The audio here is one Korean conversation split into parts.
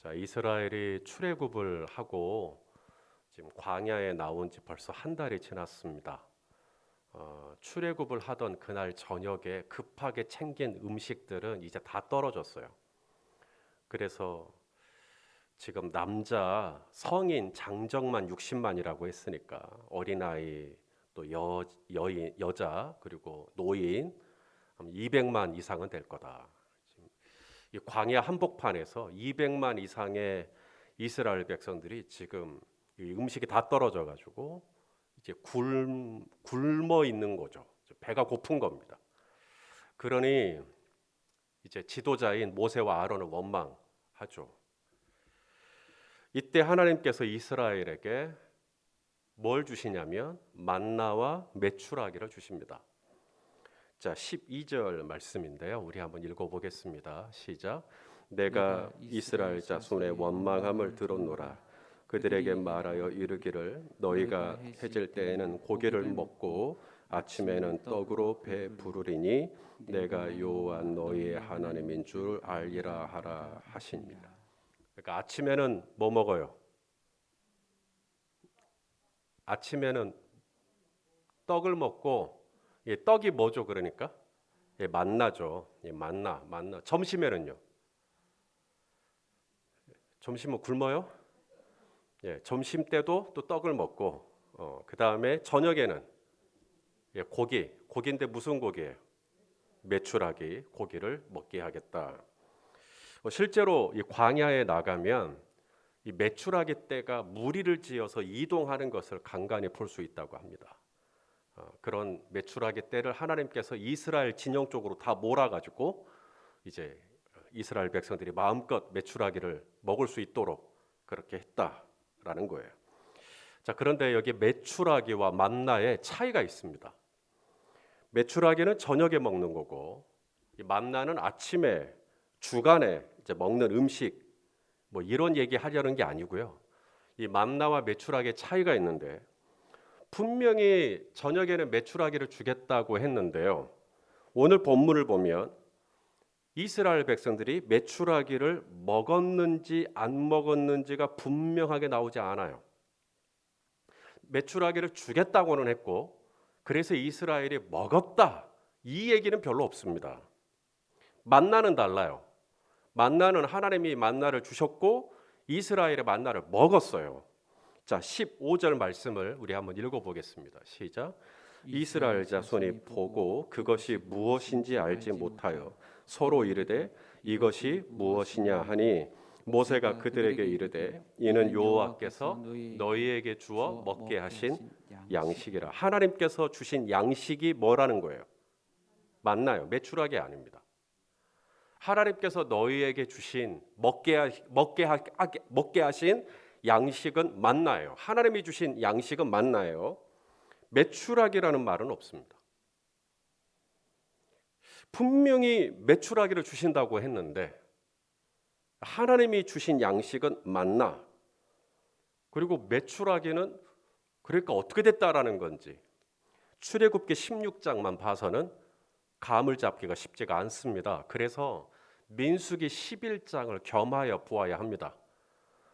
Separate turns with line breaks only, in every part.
자, 이스라엘이 출애굽을 하고 지금 광야에 나온 지 벌써 한 달이 지났습니다. 출애굽을 하던 그날 저녁에 급하게 챙긴 음식들은 이제 다 떨어졌어요. 그래서 지금 남자 성인 장정만 60만이라고 했으니까 어린아이 또 여자 그리고 노인 200만 이상은 될 거다. 지금 이 광야 한복판에서 200만 이상의 이스라엘 백성들이 지금 이 음식이 다 떨어져 가지고 이제 굶어 있는 거죠. 배가 고픈 겁니다. 그러니 이제 지도자인 모세와 아론은 원망하죠. 이때 하나님께서 이스라엘에게 뭘 주시냐면 만나와 메추라기를 주십니다. 자, 12절 말씀인데요. 우리 한번 읽어보겠습니다. 시작. 내가 이스라엘 자손의 원망함을 들었노라. 그들에게 말하여 이르기를 너희가 해질 때에는 고기를 먹고 아침에는 떡으로 배 부르리니 내가 여호와 너희의 하나님인 줄 알리라 하라 하십니다. 그러니까 아침에는 뭐 먹어요? 아침에는 떡을 먹고 떡이 뭐죠? 그러니까 만나죠. 만나. 점심에는요? 점심은 굶어요? 점심 때도 또 떡을 먹고 그 다음에 저녁에는 고기인데 무슨 고기예요? 메추라기 고기를 먹게 하겠다. 실제로 이 광야에 나가면 이 메추라기 떼가 무리를 지어서 이동하는 것을 간간히 볼 수 있다고 합니다. 그런 메추라기 떼를 하나님께서 이스라엘 진영 쪽으로 다 몰아가지고 이제 이스라엘 백성들이 마음껏 메추라기를 먹을 수 있도록 그렇게 했다라는 거예요. 자, 그런데 여기 메추라기와 만나의 차이가 있습니다. 메추라기는 저녁에 먹는 거고 이 만나는 아침에 주간에 이제 먹는 음식 뭐 이런 얘기 하려는 게 아니고요. 이 만나와 메추라기의 차이가 있는데 분명히 저녁에는 메추라기를 주겠다고 했는데요. 오늘 본문을 보면 이스라엘 백성들이 메추라기를 먹었는지 안 먹었는지가 분명하게 나오지 않아요. 메추라기를 주겠다고는 했고 그래서 이스라엘이 먹었다 이 얘기는 별로 없습니다. 만나는 달라요. 만나는 하나님이 만나를 주셨고 이스라엘의 만나를 먹었어요. 자, 15절 말씀을 우리 한번 읽어보겠습니다. 시작. 이스라엘 자손이 보고 그것이 무엇인지 알지 못하여 서로 이르되 이것이 무엇이냐 하니 모세가 그들에게 이르되 이는 여호와께서 너희에게 주어 먹게 하신 양식이라. 하나님께서 주신 양식이 뭐라는 거예요? 만나요. 메추라기 아닙니다. 하나님께서 너희에게 주신 먹게 하신 양식은 만나예요. 하나님이 주신 양식은 만나예요. 메추라기라는 말은 없습니다. 분명히 메추라기를 주신다고 했는데 하나님이 주신 양식은 만나. 그리고 메추라기는 그러니까 어떻게 됐다라는 건지 출애굽기 16장만 봐서는 감을 잡기가 쉽지가 않습니다. 그래서 민수기 11장을 겸하여 보아야 합니다.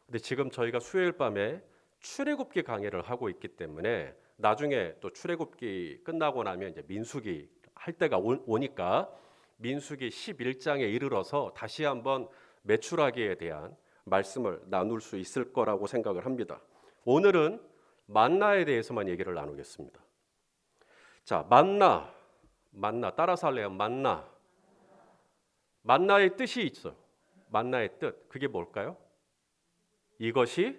근데 지금 저희가 수요일 밤에 출애굽기 강의를 하고 있기 때문에 나중에 또 출애굽기 끝나고 나면 이제 민수기 할 때가 오니까 민수기 11장에 이르러서 다시 한번 메추라기에 대한 말씀을 나눌 수 있을 거라고 생각을 합니다. 오늘은 만나에 대해서만 얘기를 나누겠습니다. 자, 만나 따라서 할래요. 만나의 뜻이 있어요. 만나의 뜻 그게 뭘까요? 이것이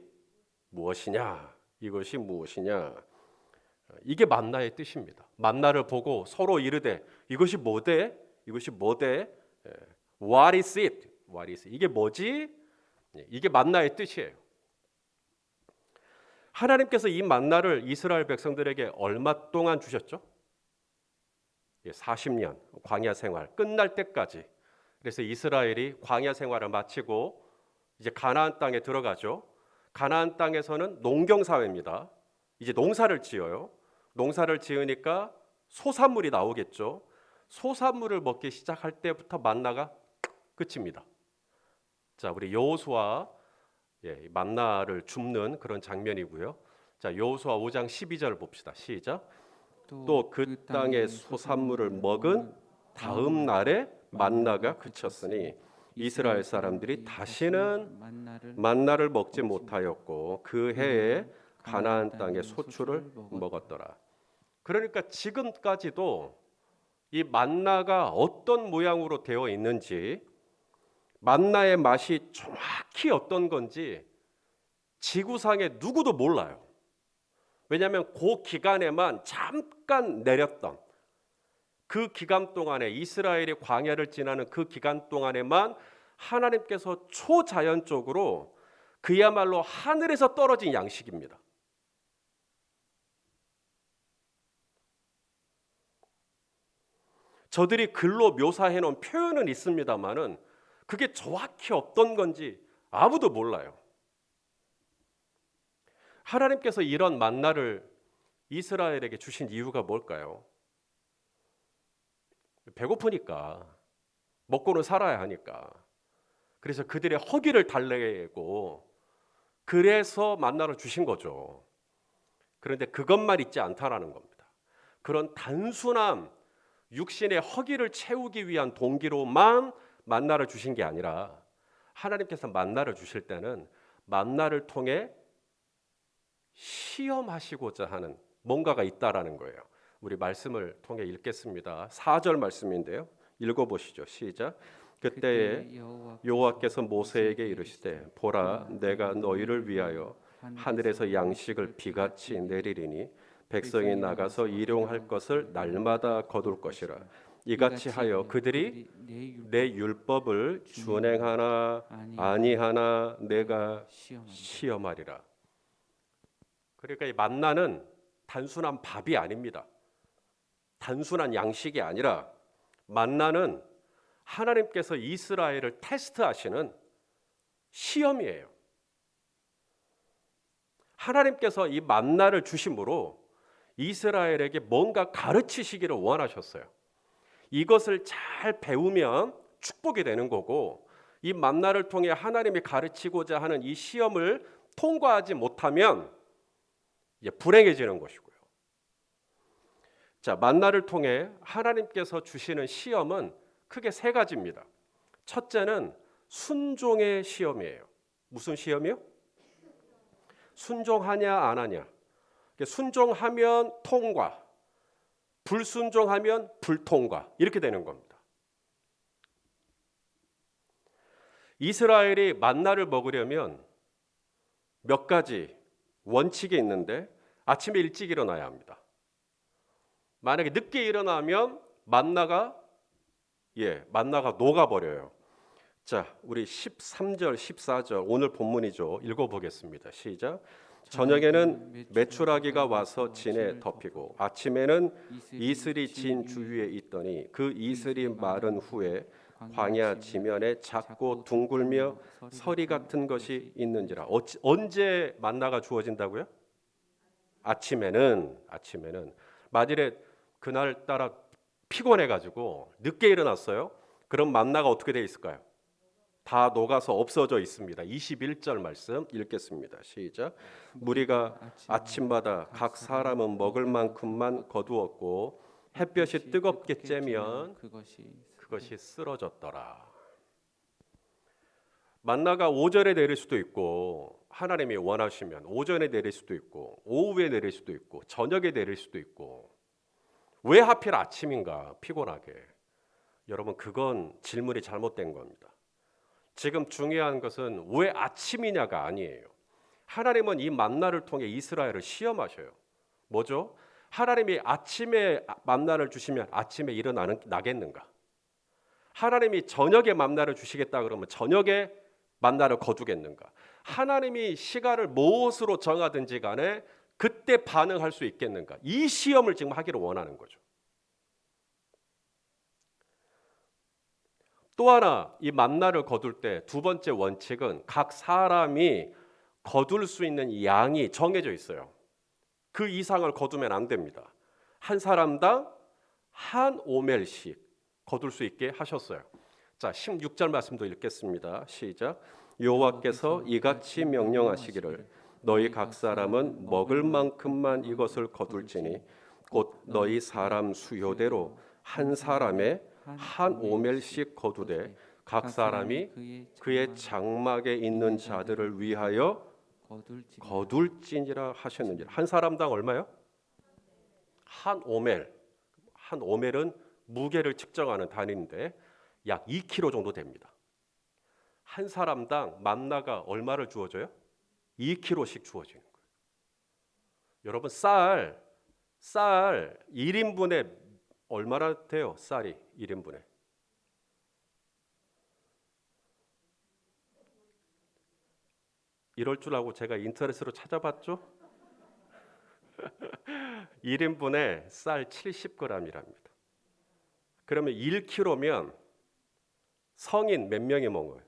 무엇이냐? 이것이 무엇이냐? 이게 만나의 뜻입니다. 만나를 보고 서로 이르되 이것이 뭐대? 이것이 뭐대? What is it? What is it? 이게 뭐지? 이게 만나의 뜻이에요. 하나님께서 이 만나를 이스라엘 백성들에게 얼마 동안 주셨죠? 40년 광야 생활 끝날 때까지. 그래서 이스라엘이 광야 생활을 마치고 이제 가나안 땅에 들어가죠. 가나안 땅에서는 농경 사회입니다. 이제 농사를 지어요. 농사를 지으니까 소산물이 나오겠죠. 소산물을 먹기 시작할 때부터 만나가 끝입니다. 자, 우리 여호수아 이 만나를 줍는 그런 장면이고요. 자, 여호수아 5장 12절 봅시다. 시작. 또 그 땅의 소산물을 먹은 다음 날에 만나가 그쳤으니 이스라엘 사람들이 다시는 만나를 먹지 못하였고 그 해에 가나안 땅의 소출을 먹었더라. 그러니까 지금까지도 이 만나가 어떤 모양으로 되어 있는지, 만나의 맛이 정확히 어떤 건지 지구상에 누구도 몰라요. 왜냐하면 그 기간에만 잠깐 내렸던, 그 기간 동안에 이스라엘이 광야를 지나는 그 기간 동안에만 하나님께서 초자연적으로 그야말로 하늘에서 떨어진 양식입니다. 저들이 글로 묘사해 놓은 표현은 있습니다만은 그게 정확히 어떤 건지 아무도 몰라요. 하나님께서 이런 만나를 이스라엘에게 주신 이유가 뭘까요? 배고프니까, 먹고는 살아야 하니까. 그래서 그들의 허기를 달래고 그래서 만나를 주신 거죠. 그런데 그것만 있지 않다라는 겁니다. 그런 단순한 육신의 허기를 채우기 위한 동기로만 만나를 주신 게 아니라 하나님께서 만나를 주실 때는 만나를 통해 시험하시고자 하는 뭔가가 있다라는 거예요. 우리 말씀을 통해 읽겠습니다. 4절 말씀인데요. 읽어보시죠. 시작. 그때에 여호와께서 모세에게 이르시되 보라 내가 너희를 위하여 하늘에서 양식을 비같이 내리리니 백성이 나가서 일용할 것을 날마다 거둘 것이라. 이같이 하여 그들이 내 율법을 준행하나 아니하나 내가 시험하리라. 그러니까 이 만나는 단순한 밥이 아닙니다. 단순한 양식이 아니라 만나는 하나님께서 이스라엘을 테스트하시는 시험이에요. 하나님께서 이 만나를 주심으로 이스라엘에게 뭔가 가르치시기를 원하셨어요. 이것을 잘 배우면 축복이 되는 거고, 이 만나를 통해 하나님이 가르치고자 하는 이 시험을 통과하지 못하면 불행해지는 것이고요. 자, 만나를 통해 하나님께서 주시는 시험은 크게 세 가지입니다. 첫째는 순종의 시험이에요. 무슨 시험이요? 순종하냐 안 하냐. 순종하면 통과, 불순종하면 불통과, 이렇게 되는 겁니다. 이스라엘이 만나를 먹으려면 몇 가지 원칙이 있는데 아침에 일찍 일어나야 합니다. 만약에 늦게 일어나면 만나가 녹아버려요. 자, 우리 13절, 14절 오늘 본문이죠. 읽어보겠습니다. 시작. 저녁에는 메추라기가 와서 진에 덮이고 아침에는 이슬이 진 주위에 있더니 그 이슬이 마른 후에 광야 지면에 작고 둥글며 서리 같은 것이 있는지라. 언제 만나가 주어진다고요? 아침에는 만일에 그날따라 피곤해가지고 늦게 일어났어요. 그럼 만나가 어떻게 돼 있을까요? 다 녹아서 없어져 있습니다. 21절 말씀 읽겠습니다. 시작. 무리가 아침마다 각 사람은 먹을 만큼만 거두었고 햇볕이 뜨겁게 쬐면 그것이 쓰러졌더라. 만나가 오전에 내릴 수도 있고, 하나님이 원하시면 오전에 내릴 수도 있고, 오후에 내릴 수도 있고, 저녁에 내릴 수도 있고. 왜 하필 아침인가? 피곤하게. 여러분, 그건 질문이 잘못된 겁니다. 지금 중요한 것은 왜 아침이냐가 아니에요. 하나님은 이 만나를 통해 이스라엘을 시험하셔요. 뭐죠? 하나님이 아침에 만나를 주시면 아침에 일어나겠는가? 하나님이 저녁에 만나를 주시겠다 그러면 저녁에 만나를 거두겠는가? 하나님이 시간을 무엇으로 정하든지 간에 그때 반응할 수 있겠는가? 이 시험을 지금 하기를 원하는 거죠. 또 하나, 이 만나를 거둘 때 두 번째 원칙은 각 사람이 거둘 수 있는 양이 정해져 있어요. 그 이상을 거두면 안 됩니다. 한 사람당 한 오멜씩 거둘 수 있게 하셨어요. 자, 16절 말씀도 읽겠습니다. 시작. 여호와께서 이같이 명령하시기를 너희 각 사람은 먹을 만큼만 이것을 거둘지니 곧 너희 사람 수요대로 한 사람에 한 오멜씩 거두되 각 사람이 그의 장막에 있는 자들을 위하여 거둘지니라 하셨느니라. 한 사람당 얼마요? 한 오멜. 한 오멜은 무게를 측정하는 단위인데 약 2kg 정도 됩니다. 한 사람당 만나가 얼마를 주어져요? 2kg씩 주어지는 거예요. 여러분 쌀 1인분에 얼마나 돼요? 쌀이 1인분에. 이럴 줄 알고 제가 인터넷으로 찾아봤죠. 1인분에 쌀 70g이랍니다. 그러면 1kg면 성인 몇 명이 먹어요?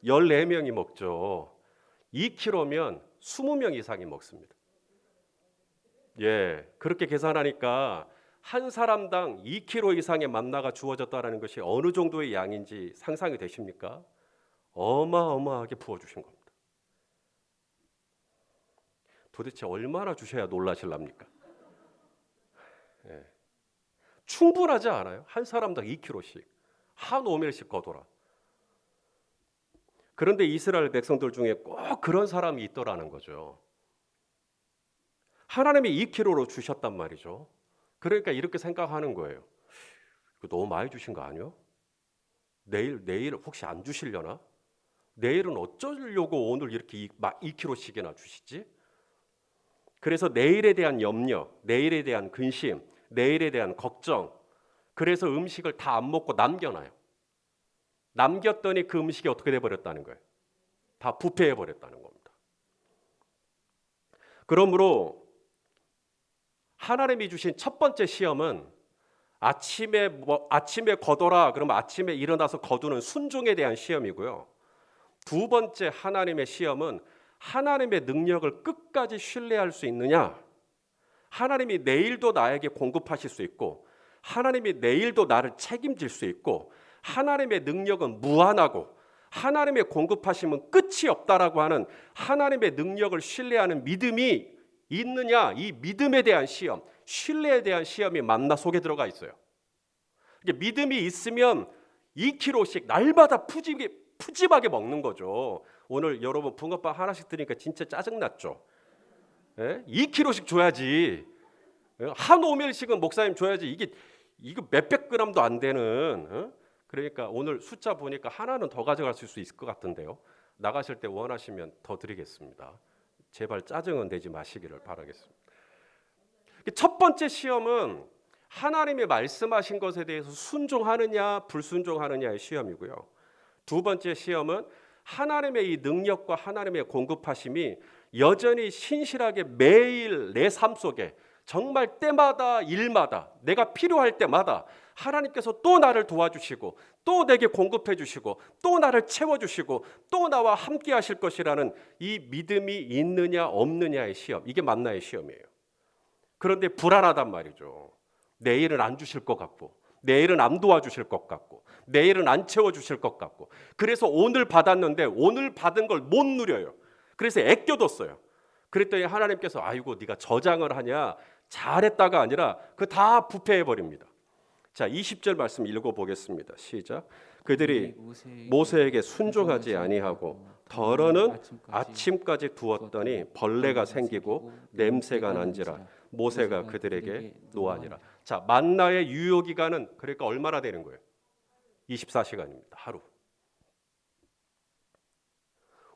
14명이 먹죠. 2kg면 20명 이상이 먹습니다. 예, 그렇게 계산하니까 한 사람당 2kg 이상의 만나가 주어졌다는 것이 어느 정도의 양인지 상상이 되십니까? 어마어마하게 부어주신 겁니다. 도대체 얼마나 주셔야 놀라실랍니까? 예. 충분하지 않아요? 한 사람당 2kg씩 한 오멜씩 거둬라. 그런데 이스라엘 백성들 중에 꼭 그런 사람이 있더라는 거죠. 하나님이 2kg로 주셨단 말이죠. 그러니까 이렇게 생각하는 거예요. 너무 많이 주신 거 아니요? 내일 혹시 안 주시려나? 내일은 어쩌려고 오늘 이렇게 2kg씩이나 주시지? 그래서 내일에 대한 염려, 내일에 대한 근심, 내일에 대한 걱정, 그래서 음식을 다 안 먹고 남겨놔요. 남겼더니 그 음식이 어떻게 돼버렸다는 거예요? 다 부패해버렸다는 겁니다. 그러므로 하나님이 주신 첫 번째 시험은 아침에 거둬라 그러면 아침에 일어나서 거두는 순종에 대한 시험이고요. 두 번째 하나님의 시험은 하나님의 능력을 끝까지 신뢰할 수 있느냐. 하나님이 내일도 나에게 공급하실 수 있고 하나님이 내일도 나를 책임질 수 있고 하나님의 능력은 무한하고 하나님의 공급하심은 끝이 없다라고 하는 하나님의 능력을 신뢰하는 믿음이 있느냐. 이 믿음에 대한 시험, 신뢰에 대한 시험이 만나 속에 들어가 있어요. 믿음이 있으면 2kg씩 날마다 푸짐하게 먹는 거죠. 오늘 여러분 붕어빵 하나씩 드니까 진짜 짜증났죠. 2kg씩 줘야지. 한 오멜씩은 목사님 줘야지. 이거 몇백 그램도 안 되는. 그러니까 오늘 숫자 보니까 하나는 더 가져갈 수 있을 것 같은데요. 나가실 때 원하시면 더 드리겠습니다. 제발 짜증은 내지 마시기를 바라겠습니다. 첫 번째 시험은 하나님이 말씀하신 것에 대해서 순종하느냐 불순종하느냐의 시험이고요. 두 번째 시험은 하나님의 이 능력과 하나님의 공급하심이 여전히 신실하게 매일 내 삶 속에 정말 때마다 일마다 내가 필요할 때마다 하나님께서 또 나를 도와주시고 또 내게 공급해 주시고 또 나를 채워주시고 또 나와 함께 하실 것이라는 이 믿음이 있느냐 없느냐의 시험, 이게 만나의 시험이에요. 그런데 불안하단 말이죠. 내일은 안 주실 것 같고 내일은 안 도와주실 것 같고 내일은 안 채워주실 것 같고 그래서 오늘 받았는데 오늘 받은 걸 못 누려요. 그래서 애껴뒀어요. 그랬더니 하나님께서 아이고 네가 저장을 하냐, 잘했다가 아니라 그 다 부패해버립니다. 자, 20절 말씀 읽어보겠습니다. 시작. 그들이 모세에게 순종하지 아니하고 덜어는 아침까지 두었더니 벌레가 생기고 냄새가 난지라 모세가 그들에게 노하니라. 자, 만나의 유효 기간은 그러니까 얼마나 되는 거예요? 24시간입니다. 하루.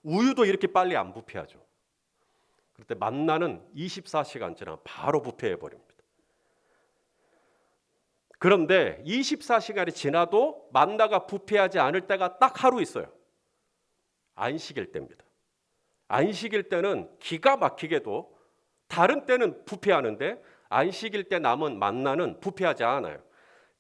우유도 이렇게 빨리 안 부패하죠. 그때 만나는 24시간 지나면 바로 부패해 버립니다. 그런데 24시간이 지나도 만나가 부패하지 않을 때가 딱 하루 있어요. 안식일 때입니다. 안식일 때는 기가 막히게도 다른 때는 부패하는데 안식일 때 남은 만나는 부패하지 않아요.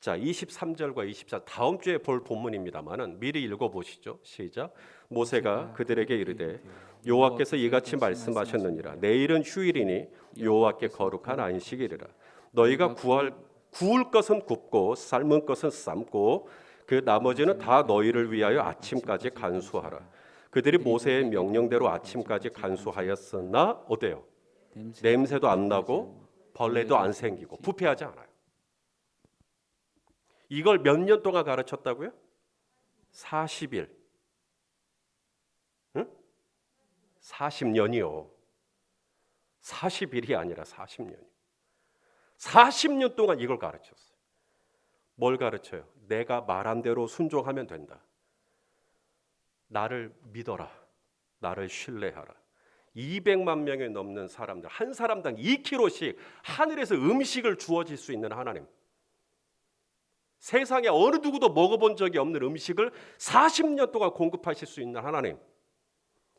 자, 23절과 24절 다음 주에 볼 본문입니다만은 미리 읽어보시죠. 시작. 모세가 그들에게 이르되 여호와께서 이같이 말씀하셨느니라. 내일은 휴일이니 여호와께 거룩한 안식일이라. 너희가 구울 것은 굽고 삶은 것은 삶고 그 나머지는 다 너희를 위하여 아침까지 간수하라. 그들이 모세의 명령대로 아침까지 간수하였으나 어때요? 냄새도 안 나고 벌레도 안 생기고 부패하지 않아요. 이걸 몇 년 동안 가르쳤다고요? 40일. 응? 40년이요. 40일이 아니라 40년. 40년 동안 이걸 가르쳤어요. 뭘 가르쳐요? 내가 말한 대로 순종하면 된다. 나를 믿어라. 나를 신뢰하라. 200만 명이 넘는 사람들, 한 사람당 2kg씩 하늘에서 음식을 주어질 수 있는 하나님. 세상에 어느 누구도 먹어본 적이 없는 음식을 40년 동안 공급하실 수 있는 하나님.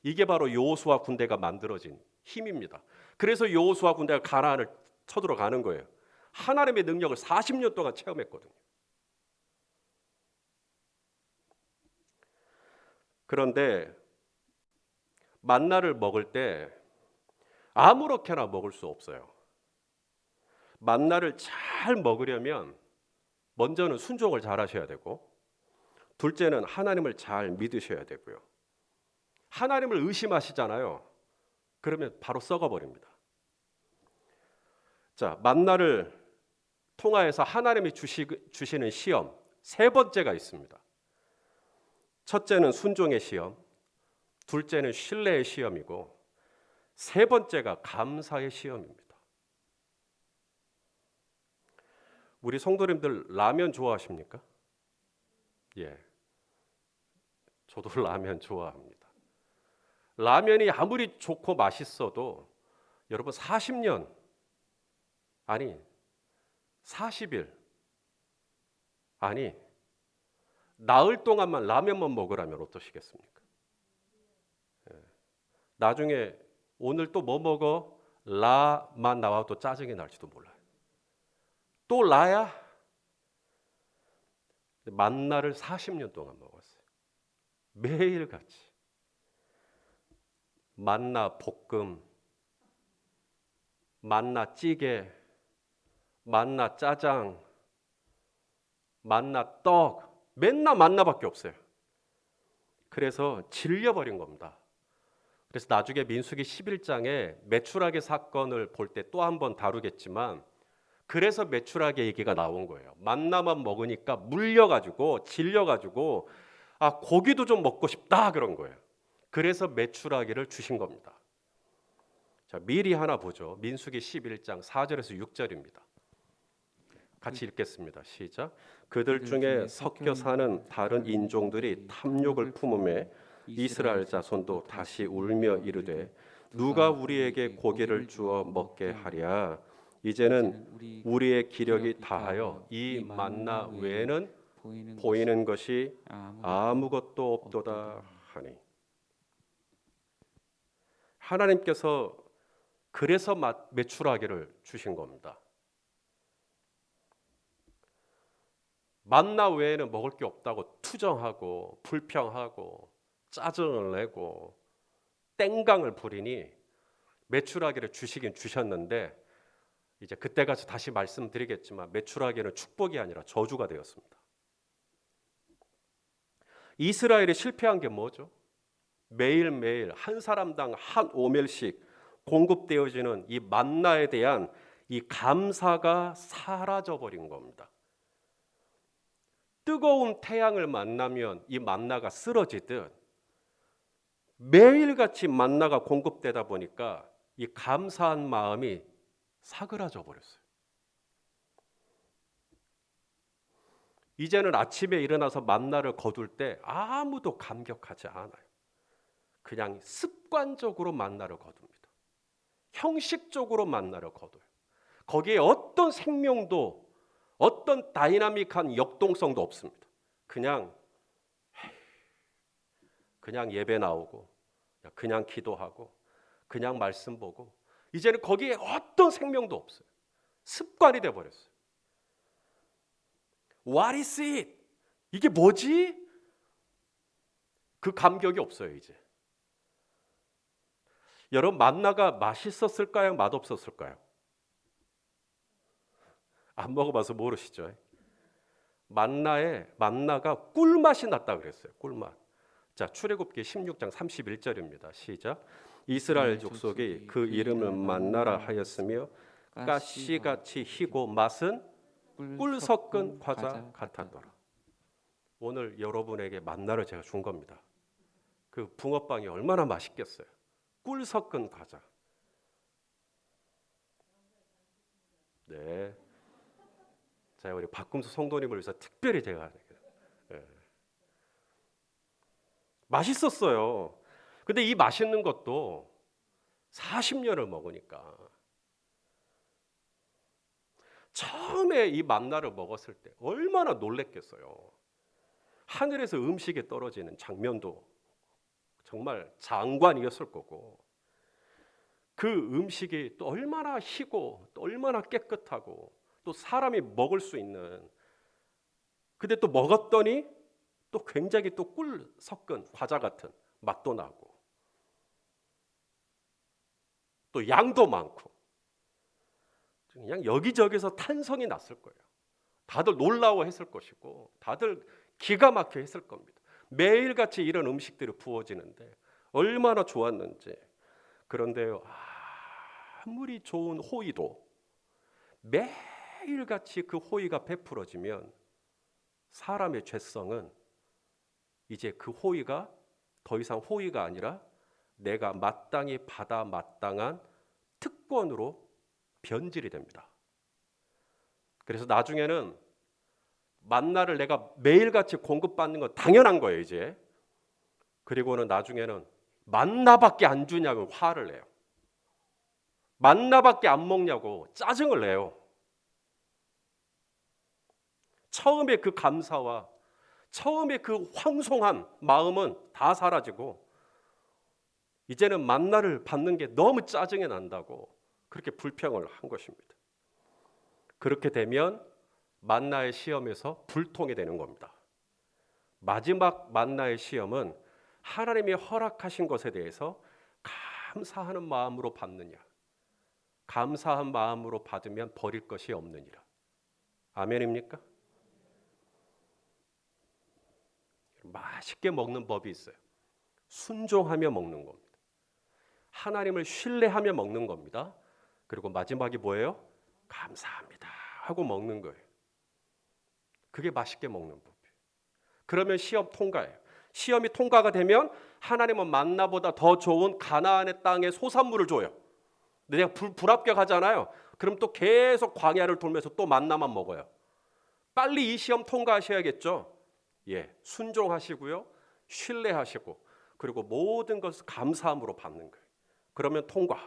이게 바로 여호수아 군대가 만들어진 힘입니다. 그래서 여호수아 군대가 가나안을 쳐들어가는 거예요. 하나님의 능력을 40년 동안 체험했거든요. 그런데 만나를 먹을 때 아무렇게나 먹을 수 없어요. 만나를 잘 먹으려면 먼저는 순종을 잘 하셔야 되고, 둘째는 하나님을 잘 믿으셔야 되고요. 하나님을 의심하시잖아요. 그러면 바로 썩어버립니다. 자, 만나를 통하여서 하나님이 주시는 시험 세 번째가 있습니다. 첫째는 순종의 시험, 둘째는 신뢰의 시험이고, 세 번째가 감사의 시험입니다. 우리 성도님들 라면 좋아하십니까? 예, 저도 라면 좋아합니다. 라면이 아무리 좋고 맛있어도 여러분 40년 아니 40일 아니 나흘 동안만 라면만 먹으라면 어떠시겠습니까? 예. 나중에 오늘 또 뭐 먹어? 라만 나와도 짜증이 날지도 몰라요. 또 라야? 만나를 40년 동안 먹었어요. 매일같이. 만나 볶음, 만나 찌개, 만나 짜장, 만나 떡, 맨날 만나밖에 없어요. 그래서 질려버린 겁니다. 그래서 나중에 민수기 11장에 메추라기 사건을 볼 때 또 한 번 다루겠지만, 그래서 메추라기 얘기가 나온 거예요. 만나만 먹으니까 물려가지고 질려가지고 고기도 좀 먹고 싶다 그런 거예요. 그래서 메추라기를 주신 겁니다. 자, 미리 하나 보죠. 민수기 11장 4절에서 6절입니다. 같이 읽겠습니다. 시작. 그들 중에 섞여 사는 다른 인종들이 탐욕을 품음에 이스라엘 자손도 다시 울며 이르되 누가 우리에게 고기를 주어 먹게 하랴. 이제는 우리의 기력이 다하여 이 만나 외에는 보이는 것이 아무것도 없도다 하니. 하나님께서 그래서 메추라기를 주신 겁니다. 만나 외에는 먹을 게 없다고 투정하고 불평하고 짜증을 내고 땡강을 부리니 메추라기를 주시긴 주셨는데, 이제 그때 가서 다시 말씀드리겠지만 메추라기는 축복이 아니라 저주가 되었습니다. 이스라엘이 실패한 게 뭐죠? 매일매일 한 사람당 한 오멜씩 공급되어지는 이 만나에 대한 이 감사가 사라져 버린 겁니다. 뜨거운 태양을 만나면 이 만나가 쓰러지듯 매일같이 만나가 공급되다 보니까 이 감사한 마음이 사그라져 버렸어요. 이제는 아침에 일어나서 만나를 거둘 때 아무도 감격하지 않아요. 그냥 습관적으로 만나를 거둡니다. 형식적으로 만나를 거둬요. 거기에 어떤 생명도 어떤 다이나믹한 역동성도 없습니다. 그냥 예배 나오고 그냥 기도하고 그냥 말씀 보고, 이제는 거기에 어떤 생명도 없어요. 습관이 돼버렸어요. What is it? 이게 뭐지? 그 감격이 없어요 이제. 여러분, 만나가 맛있었을까요? 맛없었을까요? 안 먹어봐서 모르시죠? 만나가 꿀맛이 났다 그랬어요. 꿀맛. 자, 출애굽기 16장 31절입니다. 시작. 이스라엘 족속이 그 이름을 만나라 하였으며 가시같이 희고 맛은 꿀 섞은 과자 같았더라. 오늘 여러분에게 만나를 제가 준 겁니다. 그 붕어빵이 얼마나 맛있겠어요. 꿀 섞은 과자. 네. 자, 우리 박금수 성도님을 위해서 특별히 제가 맛있었어요. 근데 이 맛있는 것도 40년을 먹으니까 처음에 이 만나를 먹었을 때 얼마나 놀랬겠어요. 하늘에서 음식이 떨어지는 장면도 정말 장관이었을 거고, 그 음식이 또 얼마나 희고 또 얼마나 깨끗하고 또 사람이 먹을 수 있는, 근데 또 먹었더니 또 굉장히 또 꿀 섞은 과자 같은 맛도 나고 또 양도 많고 그냥 여기저기서 탄성이 났을 거예요. 다들 놀라워했을 것이고 다들 기가 막혀 했을 겁니다. 매일같이 이런 음식들이 부어지는데 얼마나 좋았는지. 그런데요, 아무리 좋은 호의도 매일같이 그 호의가 베풀어지면 사람의 죄성은 이제 그 호의가 더 이상 호의가 아니라 내가 마땅히 받아 마땅한 특권으로 변질이 됩니다. 그래서 나중에는 만나를 내가 매일같이 공급받는 건 당연한 거예요, 이제. 그리고는 나중에는 만나밖에 안 주냐고 화를 내요. 만나밖에 안 먹냐고 짜증을 내요. 처음에 그 감사와 처음에 그 황송한 마음은 다 사라지고 이제는 만나를 받는 게 너무 짜증이 난다고 그렇게 불평을 한 것입니다. 그렇게 되면 만나의 시험에서 불통이 되는 겁니다. 마지막 만나의 시험은 하나님이 허락하신 것에 대해서 감사하는 마음으로 받느냐, 감사한 마음으로 받으면 버릴 것이 없느니라. 아멘입니까? 맛있게 먹는 법이 있어요. 순종하며 먹는 겁니다. 하나님을 신뢰하며 먹는 겁니다. 그리고 마지막이 뭐예요? 감사합니다 하고 먹는 거예요. 그게 맛있게 먹는 법이에요. 그러면 시험 통과예요. 시험이 통과가 되면 하나님은 만나보다 더 좋은 가나안의 땅의 소산물을 줘요. 근데 내가 불합격하잖아요. 그럼 또 계속 광야를 돌면서 또 만나만 먹어요. 빨리 이 시험 통과하셔야겠죠. 예, 순종하시고요, 신뢰하시고, 그리고 모든 것을 감사함으로 받는 거예요. 그러면 통과.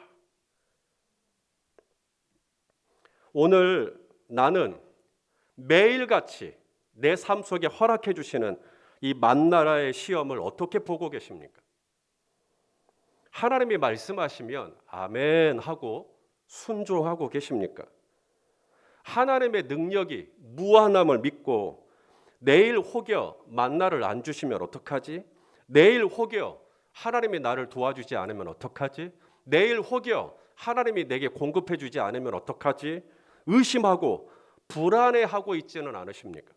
오늘 나는 매일같이 내 삶 속에 허락해 주시는 이 만나라의 시험을 어떻게 보고 계십니까? 하나님이 말씀하시면 아멘 하고 순종하고 계십니까? 하나님의 능력이 무한함을 믿고 내일 혹여 만나를 안 주시면 어떡하지? 내일 혹여 하나님이 나를 도와주지 않으면 어떡하지? 내일 혹여 하나님이 내게 공급해 주지 않으면 어떡하지? 의심하고 불안해하고 있지는 않으십니까?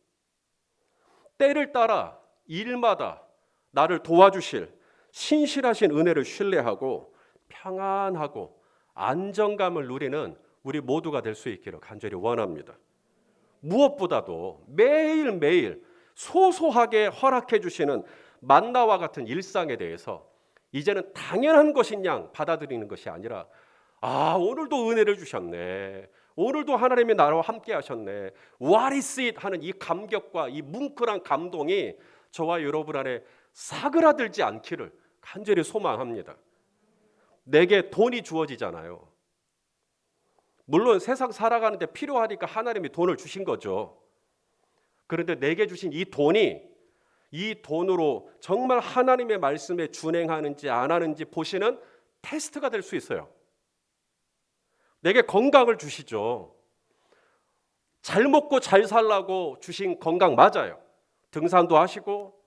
때를 따라 일마다 나를 도와주실 신실하신 은혜를 신뢰하고 평안하고 안정감을 누리는 우리 모두가 될 수 있기를 간절히 원합니다. 무엇보다도 매일매일 소소하게 허락해 주시는 만나와 같은 일상에 대해서 이제는 당연한 것인 양 받아들이는 것이 아니라 오늘도 은혜를 주셨네, 오늘도 하나님이 나와 함께 하셨네, What is it? 하는 이 감격과 이 뭉클한 감동이 저와 여러분 안에 사그라들지 않기를 간절히 소망합니다. 내게 돈이 주어지잖아요. 물론 세상 살아가는데 필요하니까 하나님이 돈을 주신 거죠. 그런데 내게 주신 이 돈이 이 돈으로 정말 하나님의 말씀에 준행하는지 안 하는지 보시는 테스트가 될 수 있어요. 내게 건강을 주시죠. 잘 먹고 잘 살라고 주신 건강 맞아요. 등산도 하시고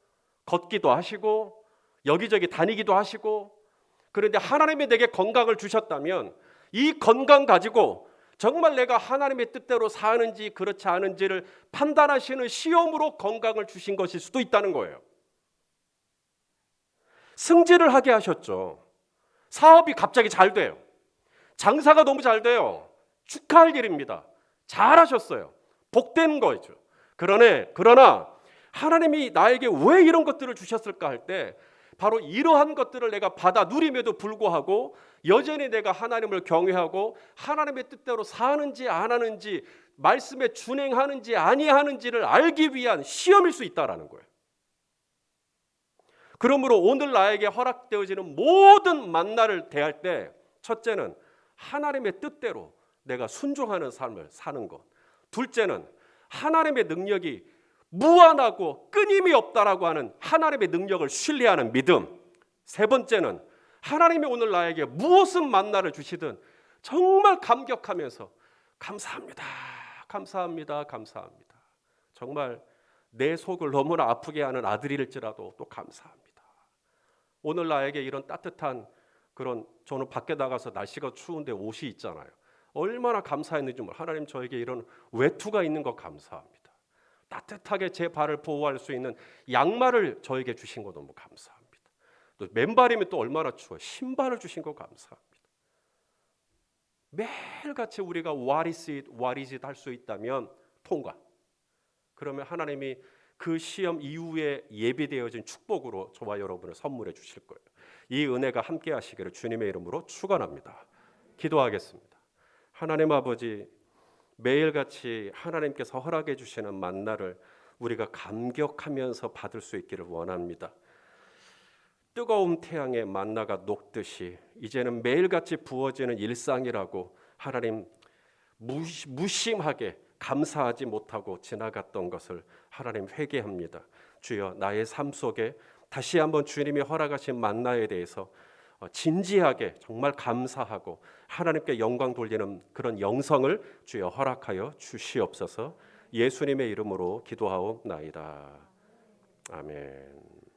걷기도 하시고 여기저기 다니기도 하시고. 그런데 하나님이 내게 건강을 주셨다면 이 건강 가지고 정말 내가 하나님의 뜻대로 사는지 그렇지 않은지를 판단하시는 시험으로 건강을 주신 것일 수도 있다는 거예요. 승진을 하게 하셨죠. 사업이 갑자기 잘 돼요. 장사가 너무 잘 돼요. 축하할 일입니다. 잘하셨어요. 복된 거죠. 그러나 하나님이 나에게 왜 이런 것들을 주셨을까 할 때 바로 이러한 것들을 내가 받아 누림에도 불구하고 여전히 내가 하나님을 경외하고 하나님의 뜻대로 사는지 안 하는지, 말씀에 준행하는지 아니하는지를 알기 위한 시험일 수 있다라는 거예요. 그러므로 오늘 나에게 허락되어지는 모든 만나를 대할 때 첫째는 하나님의 뜻대로 내가 순종하는 삶을 사는 것. 둘째는 하나님의 능력이 무한하고 끊임이 없다라고 하는 하나님의 능력을 신뢰하는 믿음. 세 번째는 하나님이 오늘 나에게 무엇은 만나를 주시든 정말 감격하면서 감사합니다. 감사합니다. 감사합니다. 정말 내 속을 너무나 아프게 하는 아들일지라도 또 감사합니다. 오늘 나에게 이런 따뜻한 저는 밖에 나가서 날씨가 추운데 옷이 있잖아요. 얼마나 감사했는지 하나님 저에게 이런 외투가 있는 거 감사합니다. 따뜻하게 제 발을 보호할 수 있는 양말을 저에게 주신 거 너무 감사합니다. 또 맨발이면 또 얼마나 추워요. 신발을 주신 거 감사합니다. 매일같이 우리가 what is it 할 수 있다면 통과. 그러면 하나님이 그 시험 이후에 예비되어진 축복으로 저와 여러분을 선물해 주실 거예요. 이 은혜가 함께 하시기를 주님의 이름으로 축원합니다. 기도하겠습니다. 하나님 아버지, 매일같이 하나님께서 허락해 주시는 만나를 우리가 감격하면서 받을 수 있기를 원합니다. 뜨거운 태양에 만나가 녹듯이 이제는 매일같이 부어지는 일상이라고 하나님 무심하게 감사하지 못하고 지나갔던 것을 하나님 회개합니다. 주여, 나의 삶 속에 다시 한번 주님이 허락하신 만나에 대해서 진지하게 정말 감사하고 하나님께 영광 돌리는 그런 영성을 주여 허락하여 주시옵소서. 예수님의 이름으로 기도하옵나이다. 아멘.